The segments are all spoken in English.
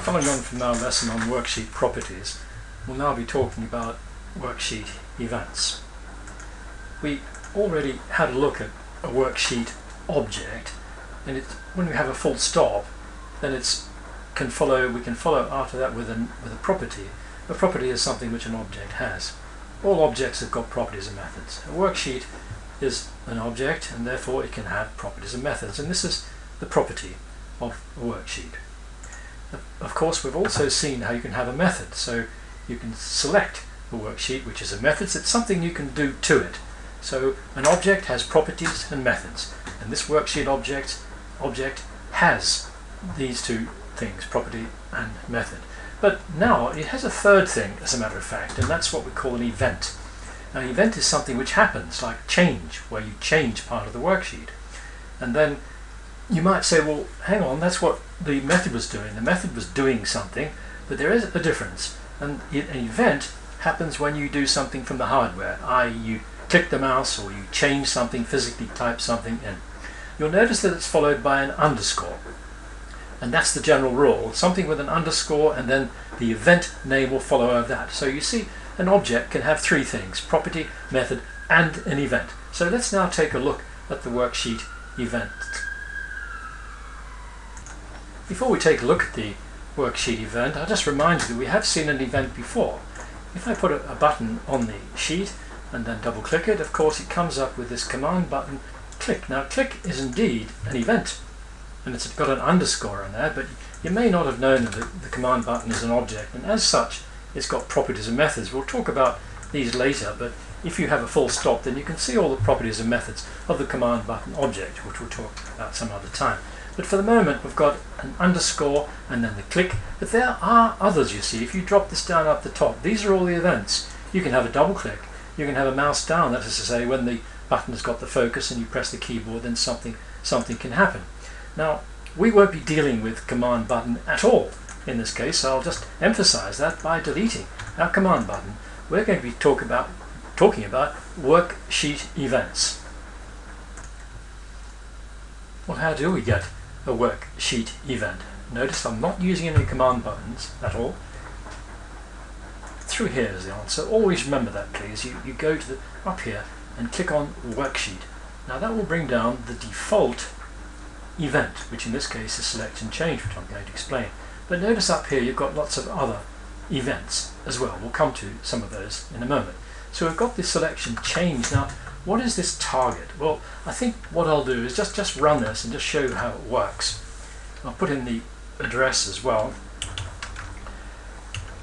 Following on from our lesson on worksheet properties, we'll now be talking about worksheet events. We already had a look at a worksheet object, and when we have a full stop, then we can follow after that with a property. A property is something which an object has. All objects have got properties and methods. A worksheet is an object, and therefore it can have properties and methods, and this is the property of a worksheet. Of course, we've also seen how you can have a method, so you can select a worksheet which is a method. It's something you can do to it. So an object has properties and methods, and this worksheet object has these two things, property and method. But now it has a third thing, as a matter of fact, and that's what we call an event. Now, an event is something which happens, like change, where you change part of the worksheet. And then you might say, well, hang on, that's what the method was doing. The method was doing something, but there is a difference. And an event happens when you do something from the hardware, i.e. you click the mouse or you change something, physically type something in. You'll notice that it's followed by an underscore. And that's the general rule. Something with an underscore, and then the event name will follow over that. So you see, an object can have three things: property, method, and an event. So let's now take a look at the worksheet event. Before we take a look at the worksheet event, I'll just remind you that we have seen an event before. If I put a button on the sheet and then double click it, of course it comes up with this command button, click. Now click is indeed an event, and it's got an underscore on there, but you may not have known that the command button is an object, and as such it's got properties and methods. We'll talk about these later, but if you have a full stop, then you can see all the properties and methods of the command button object, which we'll talk about some other time. But for the moment we've got an underscore and then the click, but there are others, you see. If you drop this down up the top, these are all the events. You can have a double click, you can have a mouse down, that is to say when the button has got the focus and you press the keyboard, then something can happen. Now, we won't be dealing with command button at all in this case, so I'll just emphasize that by deleting our command button. We're going to be talking about worksheet events. Well, how do we get a worksheet event? Notice I'm not using any command buttons at all. Through here is the answer. Always remember that, please. You go to up here and click on worksheet. Now that will bring down the default event, which in this case is select and change, which I'm going to explain. But notice up here you've got lots of other events as well. We'll come to some of those in a moment. So we've got this selection change. Now, what is this target? Well, I think what I'll do is just run this and just show you how it works. I'll put in the address as well.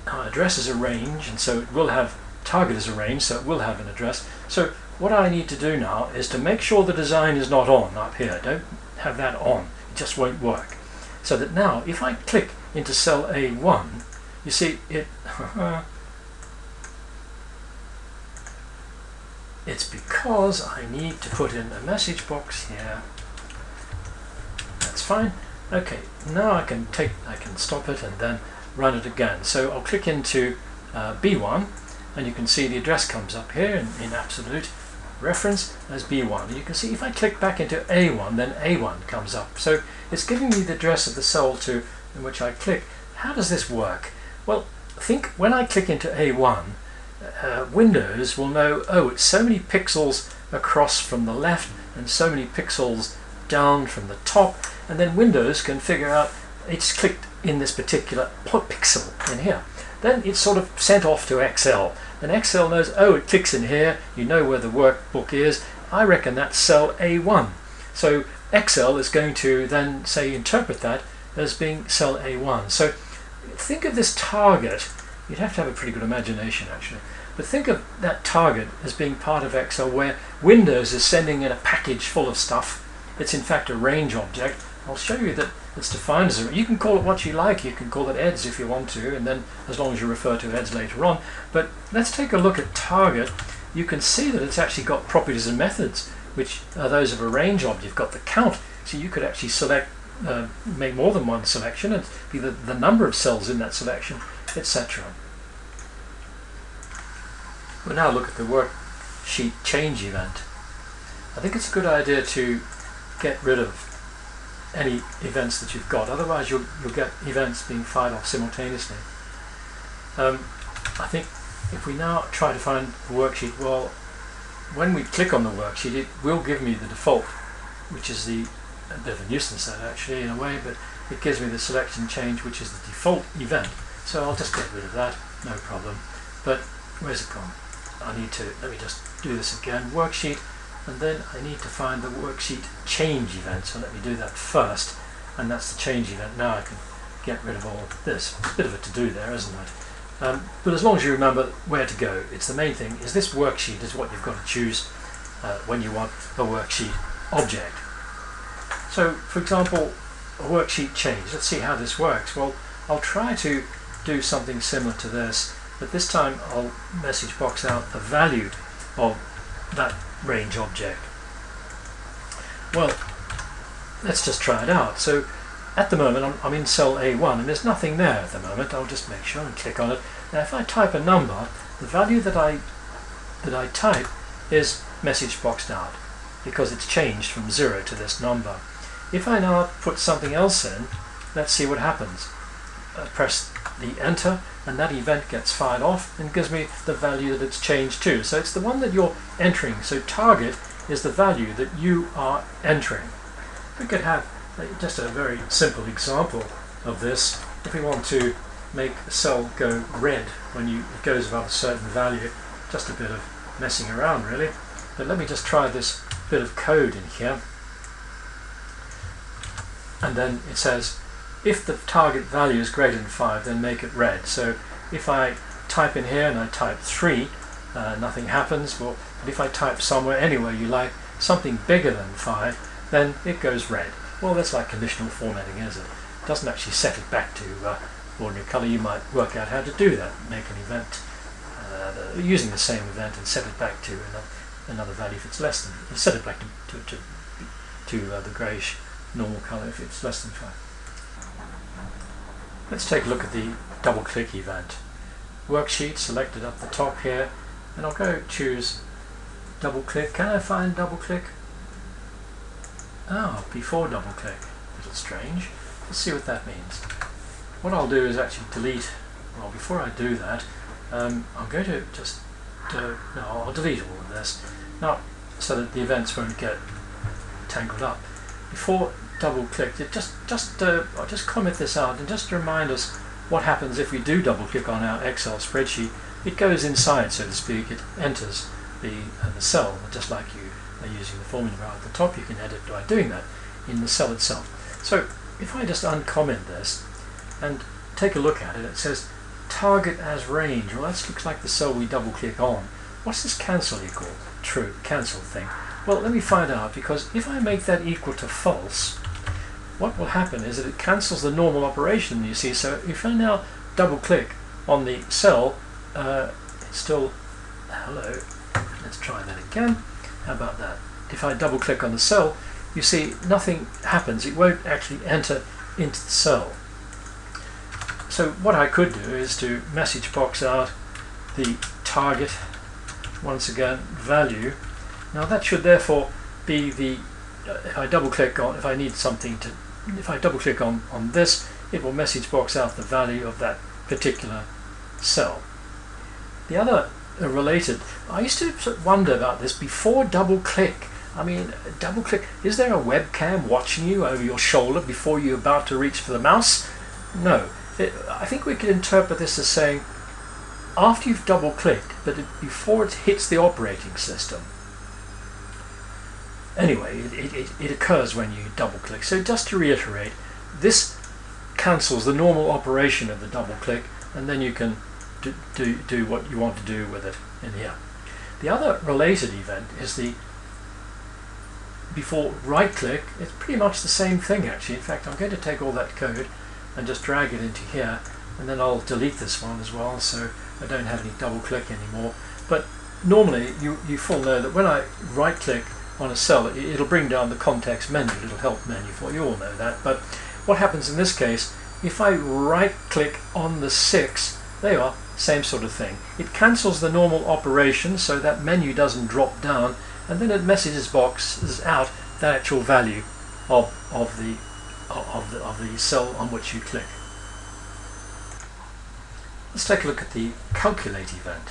Our address is a range, and so it will have, target is a range, so it will have an address. So what I need to do now is to make sure the design is not on up here. Don't have that on, it just won't work. So that now if I click into cell A1, you see it it's because I need to put in a message box here. That's fine. Okay, now I can stop it and then run it again. So I'll click into B1, and you can see the address comes up here in absolute reference as B1. And you can see if I click back into A1, then A1 comes up. So it's giving me the address of the cell in which I click. How does this work? Well, think when I click into A1, Windows will know, oh, it's so many pixels across from the left and so many pixels down from the top, and then Windows can figure out it's clicked in this particular pixel in here. Then it's sort of sent off to Excel, and Excel knows, oh, it clicks in here, you know where the workbook is, I reckon that's cell A1. So Excel is going to then say interpret that as being cell A1. So think of this target. You'd have to have a pretty good imagination actually, but think of that target as being part of Excel where Windows is sending in a package full of stuff. It's in fact a range object. I'll show you that it's defined as a, you can call it what you like, you can call it heads if you want to, and then as long as you refer to heads later on. But let's take a look at target. You can see that it's actually got properties and methods, which are those of a range object. You've got the count, so you could actually select, make more than one selection, and be the number of cells in that selection, etc. We'll now look at the worksheet change event. I think it's a good idea to get rid of any events that you've got. Otherwise you'll get events being fired off simultaneously. I think if we now try to find the worksheet, well, when we click on the worksheet it will give me the default, which is a bit of a nuisance that actually in a way, but it gives me the selection change, which is the default event. So I'll just get rid of that, no problem. But where's the problem? Let me just do this again, worksheet, and then I need to find the worksheet change event. So let me do that first, and that's the change event. Now I can get rid of all of this. It's a bit of a to-do there, isn't it? But as long as you remember where to go, it's the main thing, is this worksheet is what you've got to choose when you want a worksheet object. So for example, a worksheet change, let's see how this works. Well, I'll try to do something similar to this, but this time I'll message box out the value of that range object. Well, let's just try it out. So at the moment I'm in cell A1 and there's nothing there at the moment. I'll just make sure and click on it. Now if I type a number, the value that I type is message boxed out because it's changed from 0 to this number. If I now put something else in, let's see what happens. Press the enter and that event gets fired off and gives me the value that it's changed to. So it's the one that you're entering. So target is the value that you are entering. We could have just a very simple example of this. If we want to make a cell go red when it goes above a certain value, just a bit of messing around really. But let me just try this bit of code in here. And then it says, if the target value is greater than 5, then make it red. So if I type in here and I type 3, nothing happens. Well, but if I type somewhere, anywhere you like, something bigger than 5, then it goes red. Well, that's like conditional formatting, isn't it? It doesn't actually set it back to ordinary color. You might work out how to do that. Make an event using the same event and set it back to another value if it's less than. Set it back to the greyish normal color if it's less than 5. Let's take a look at the double click event. Worksheet selected up the top here, and I'll go choose double click. Can I find double click? Oh, before double click. A little strange. Let's see what that means. What I'll do is actually delete, well, before I do that, I'm going to just no, I'll delete all of this now so that the events won't get tangled up. Before double click, I'll just comment this out and just remind us what happens if we do double click on our Excel spreadsheet. It goes inside, so to speak. It enters the cell, just like you are using the formula bar at the top. You can edit by doing that in the cell itself. So if I just uncomment this and take a look at it, it says target as range. Well, that looks like the cell we double click on. What's this cancel equal? True, cancel thing. Well, let me find out, because if I make that equal to false, what will happen is that it cancels the normal operation, you see. So if I now double click on the cell, it's still hello. Let's try that again. How about that? If I double click on the cell, you see nothing happens. It won't actually enter into the cell. So what I could do is to message box out the target, once again, value. Now that should therefore be the, if I double click on, if I double click on this, it will message box out the value of that particular cell. The other related, I used to wonder about this before double click. I mean, double click, is there a webcam watching you over your shoulder before you're about to reach for the mouse? No. I think we could interpret this as saying after you've double clicked, but before it hits the operating system. Anyway, it occurs when you double click. So just to reiterate, this cancels the normal operation of the double click, and then you can do what you want to do with it in here. The other related event is the before right click. It's pretty much the same thing actually. In fact, I'm going to take all that code and just drag it into here, and then I'll delete this one as well so I don't have any double click anymore. But normally you full know that when I right click on a cell, it'll bring down the context menu, little help menu for you all know that. But what happens in this case, if I right click on the 6, there you are, same sort of thing. It cancels the normal operation so that menu doesn't drop down, and then it messages boxes out the actual value of the of the cell on which you click. Let's take a look at the calculate event.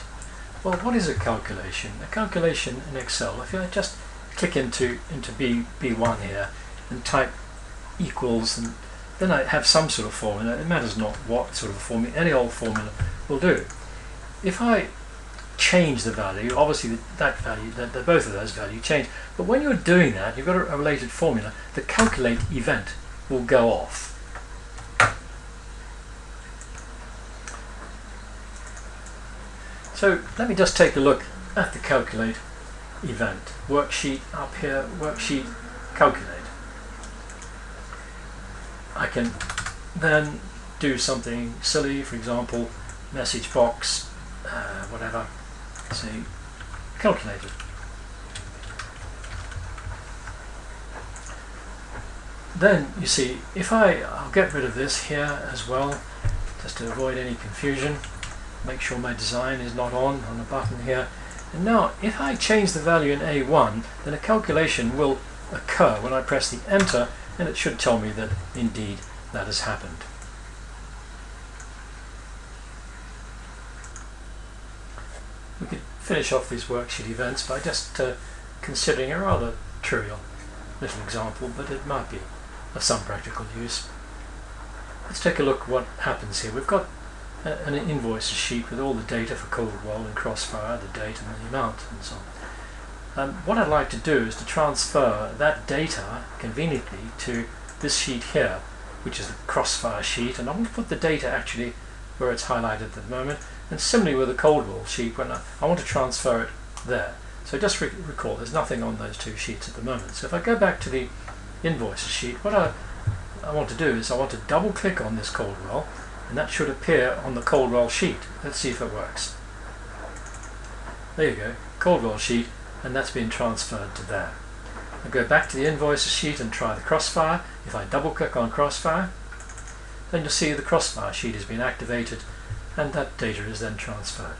Well, what is a calculation? A calculation in Excel, if I just click into B1 here and type equals, and then I have some sort of formula. It matters not what sort of formula, any old formula will do. If I change the value, obviously that value, both of those values change, but when you're doing that, you've got a related formula, the calculate event will go off. So let me just take a look at the calculate event. Worksheet up here, worksheet calculate. I can then do something silly, for example, message box, whatever, say calculated. Then you see, if I'll get rid of this here as well, just to avoid any confusion. Make sure my design is not on the button here. And now if I change the value in A1, then a calculation will occur when I press the enter, and it should tell me that indeed that has happened. We could finish off these worksheet events by just considering a rather trivial little example, but it might be of some practical use. Let's take a look what happens here. We've got an invoice sheet with all the data for Coldwell and Crossfire, the date and the amount and so on. What I'd like to do is to transfer that data conveniently to this sheet here, which is the Crossfire sheet, and I'm going to put the data actually where it's highlighted at the moment, and similarly with the Coldwell sheet, when I want to transfer it there. So just recall, there's nothing on those two sheets at the moment. So if I go back to the invoice sheet, what I want to do is I want to double click on this Coldwell, and that should appear on the Coldwell sheet. Let's see if it works. There you go, Coldwell sheet, and that's been transferred to there. I'll go back to the invoices sheet and try the Crossfire. If I double click on Crossfire, then you'll see the Crossfire sheet has been activated, and that data is then transferred.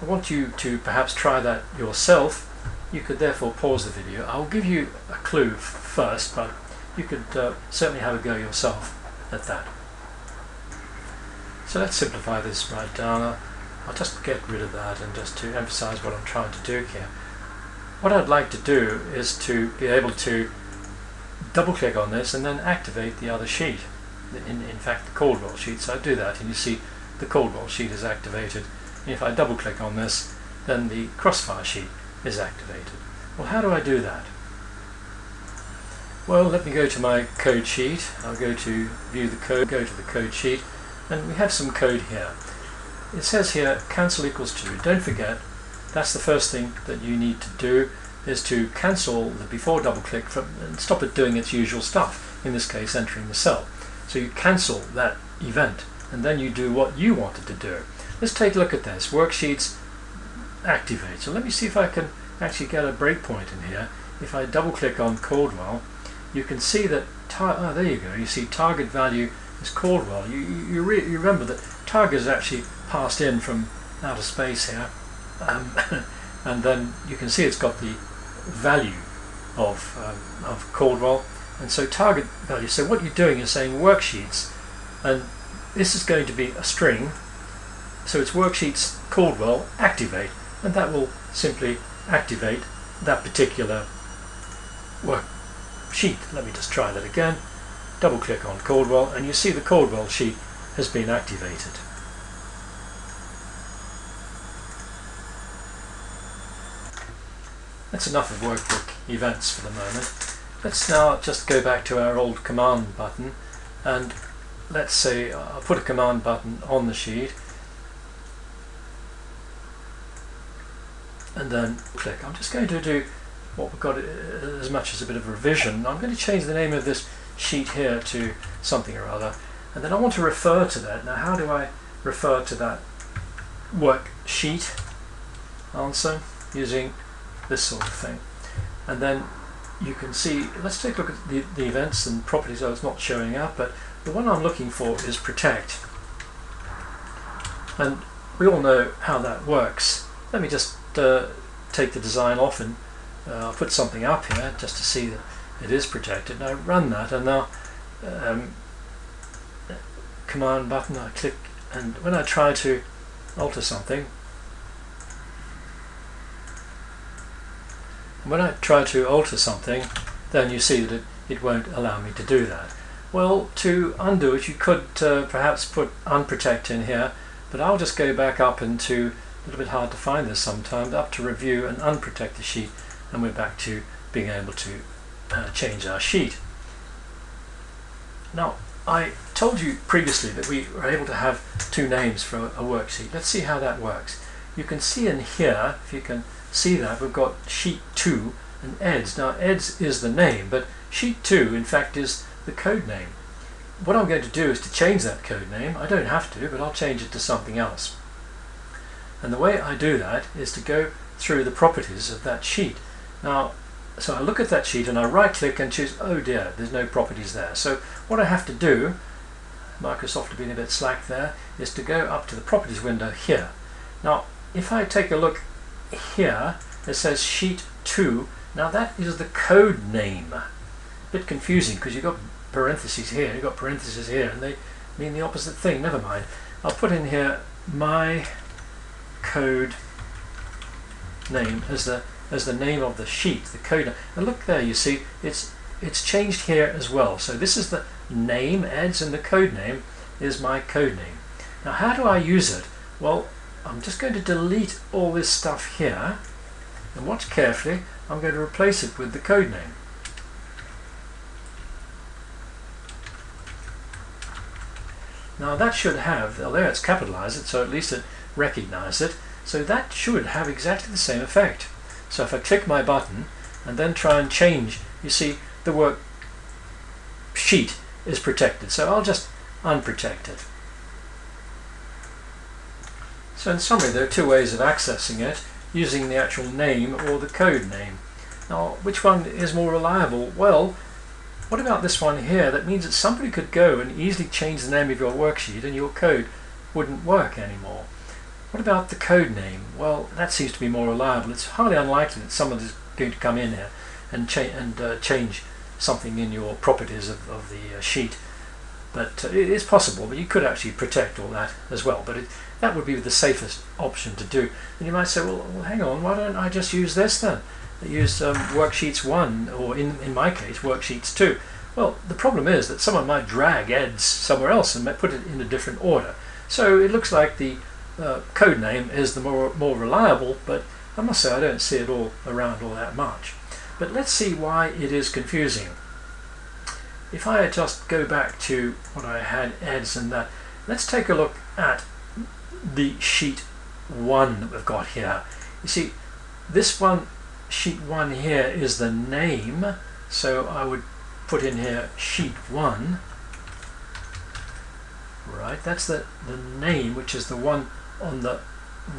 I want you to perhaps try that yourself. You could therefore pause the video. I'll give you a clue first, but you could certainly have a go yourself at that. So let's simplify this right down. I'll just get rid of that, and just to emphasize what I'm trying to do here. What I'd like to do is to be able to double click on this and then activate the other sheet, in fact the Coldwell sheet. So I do that and you see the Coldwell sheet is activated, and if I double click on this, then the Crossfire sheet is activated. Well, how do I do that? Well, let me go to my code sheet. I'll go to view the code, go to the code sheet, and we have some code here. It says here cancel equals true. Don't forget, that's the first thing that you need to do, is to cancel the before double click and stop it doing its usual stuff, in this case entering the cell. So you cancel that event and then you do what you wanted to do. Let's take a look at this. Worksheets activate. So let me see if I can actually get a breakpoint in here. If I double click on Coldwell, you can see that, there you go, you see target value is Coldwell. You remember that target is actually passed in from outer space here, and then you can see it's got the value of Coldwell, and so target value. So what you're doing is saying worksheets, and this is going to be a string, so it's worksheets Coldwell activate, and that will simply activate that particular worksheet. Let me just try that again. Double click on Coldwell and you see the Coldwell sheet has been activated. That's enough of workbook events for the moment. Let's now just go back to our old command button, and let's say I'll put a command button on the sheet and then click. I'm just going to do what we've got as much as a bit of a revision. I'm going to change the name of this sheet here to something or other, and then I want to refer to that. Now, how do I refer to that worksheet answer? Using this sort of thing. And then you can see, let's take a look at the events and properties. Oh, it's not showing up, but the one I'm looking for is protect, and we all know how that works. Let me just take the design off, and I'll put something up here just to see that it is protected. And I run that, and now command button, I click, and when I try to alter something, then you see that it won't allow me to do that. Well, to undo it, you could perhaps put unprotect in here, but I'll just go back up into, a little bit hard to find this sometimes, up to review and unprotect the sheet, and we're back to being able to change our sheet. Now, I told you previously that we were able to have two names for a worksheet. Let's see how that works. You can see in here, if you can see that, we've got sheet 2 and EDS. Now, EDS is the name, but sheet 2 in fact is the code name. What I'm going to do is to change that code name. I don't have to, but I'll change it to something else. And the way I do that is to go through the properties of that sheet. Now, so I look at that sheet and I right click and choose, oh dear, there's no properties there. So what I have to do, Microsoft have been a bit slack there, is to go up to the properties window here. Now, if I take a look here, it says sheet 2. Now that is the code name. A bit confusing because you've got parentheses here, you've got parentheses here, and they mean the opposite thing. Never mind. I'll put in here my code name as the name of the sheet, the code name. And look there, you see, it's changed here as well. So this is the name, EDS, and the code name is my code name. Now how do I use it? Well, I'm just going to delete all this stuff here, and watch carefully, I'm going to replace it with the code name. Now that should have, there it's capitalized, so at least it recognized it, so that should have exactly the same effect. So if I click my button and then try and change, you see the worksheet is protected, so I'll just unprotect it. So in summary, there are two ways of accessing it, using the actual name or the code name. Now, which one is more reliable? Well, what about this one here? That means that somebody could go and easily change the name of your worksheet and your code wouldn't work anymore. What about the code name? Well, that seems to be more reliable. It's highly unlikely that someone is going to come in here and change something in your properties of the sheet. But it is possible, but you could actually protect all that as well. But that would be the safest option to do. And you might say, well, hang on, why don't I just use this then? I use Worksheets 1, or in my case, Worksheets 2. Well, the problem is that someone might drag EDS somewhere else and might put it in a different order. So it looks like the code name is the more reliable, but I must say I don't see it all around all that much. But let's see why it is confusing. If I just go back to what I had, EDS and that, let's take a look at the sheet 1 that we've got here. You see, this one, sheet 1 here, is the name, so I would put in here sheet 1. Right, that's the name, which is the one on the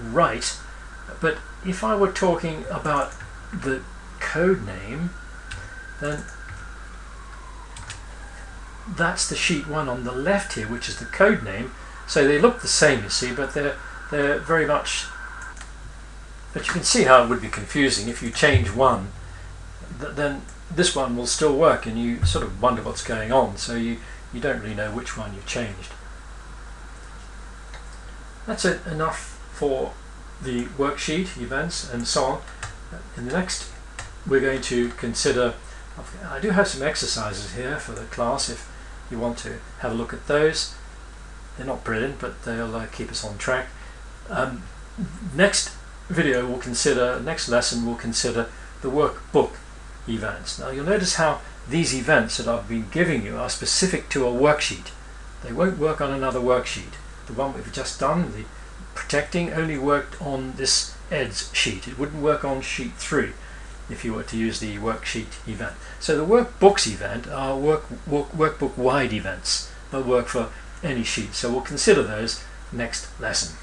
right. But if I were talking about the code name, then that's the sheet 1 on the left here, which is the code name. So they look the same, you see, but they're very much. But you can see how it would be confusing if you change one. Then this one will still work, and you sort of wonder what's going on. So you don't really know which one you've changed. That's it, enough for the worksheet, events, and so on. In the next, we're going to consider. I do have some exercises here for the class if you want to have a look at those. They're not brilliant, but they'll keep us on track. Next video we'll consider, next lesson we'll consider the workbook events. Now you'll notice how these events that I've been giving you are specific to a worksheet. They won't work on another worksheet. The one we've just done, the protecting, only worked on this EDS sheet. It wouldn't work on sheet 3 if you were to use the worksheet event. So the workbooks event are workbook wide events. They'll work for any sheet. So we'll consider those next lesson.